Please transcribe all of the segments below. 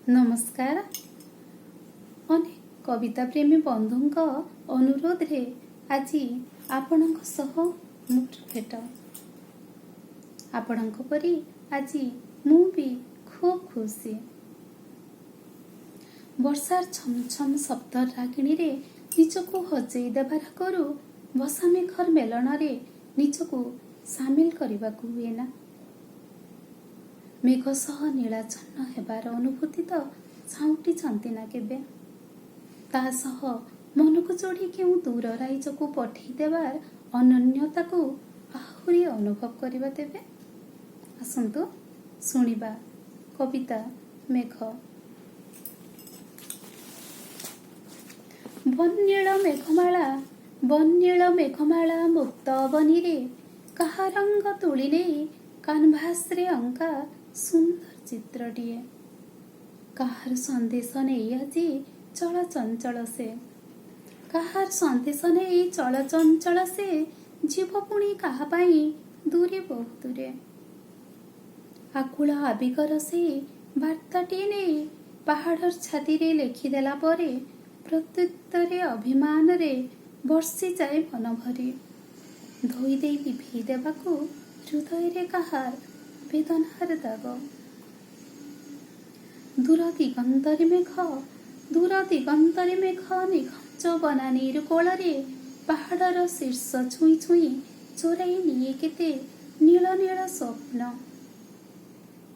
नमस्कार। अनेक कविता प्रेमी बंधुंक अनुरोध रे आज आपणक सह मोर भेट। आपणक परी आज मु भी खूब खुशी। वर्षार छम छम शब्द रागिणी रे निजको हजेई देबार करू बसा मेघर मेलन रे निजको सामिल करबाकू हुए ना। मेघ सह नीलाचन्न हेबार अनुभूति तो साउटी छंती ना केबे। ता सह मन को जोड़ी केउ दूर राइज को पठेई देबार अनन्यता को आहुरी अनुभव करबा तेबे। आसंतु सुनिबा कविता मेघ। बन्नील मेघमाला मुक्त बनी रे कहा रंग तुली नहीं कानभास रे अंका सुंदर चित्रटिए। कहार संदेश नहीं আজি चल चंचल से कहार संदेश नहीं चल चंचल से जीव पुणी कहा पाई दूरे बहुत दूरे। आकुल आबिगर से बार्ताटी नहीं पहाड़ छाती रे लेखिदेला परे प्रत्युत्तरे अभिमान रे वर्षी जाए मन भरी। धोई दे लिभि देबाकू हृदय रे कहार वेदनार दाग। दूर दिगंतरे मेघ निघंच बनानीर कोଳରେ पहाड़र शीर्ष छुई छुई चोराई निये केते नील नील स्वप्न।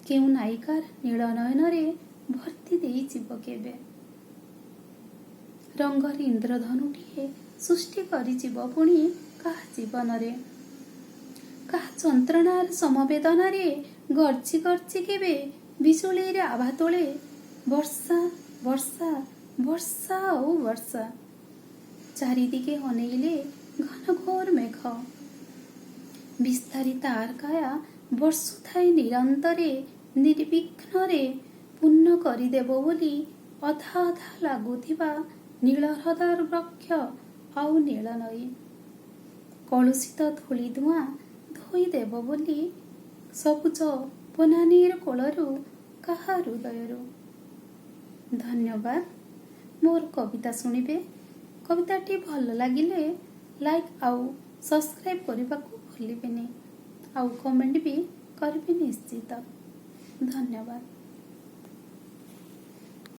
केउ नायिकार नील नयन रे भर्ती देई जीव केबे। रंगर इंद्रधनुटिए सृष्टि करी जीव पुणी कहा जीवन रे। कहा चंत्रणार समवेदन रे गर्जी गर्जी केबे बिजुली रे आभा तोले वर्षा वर्षा वर्षा ओ वर्षा। चारिदिके अनेइले घन घोर मेघ विस्तारित आरकाया वर्षुथाई निरंतरे निर्विघ्न रे पूर्ण करिदेव बोली अधा अधा लागुथिबा नील हृदय वृक्ष आउ नील नई। कलुषित धूली धुआं धोई देव बोली सबुज बनानीर कोलरू कहा हृदयरू। धन्यवाद। मोर कविता शुणिबे। कविताटी भल लागिले लाइक आउ सब्सक्राइब करबाकू भूलिबेनी आउ कमेंट भी करबे निश्चित। धन्यवाद।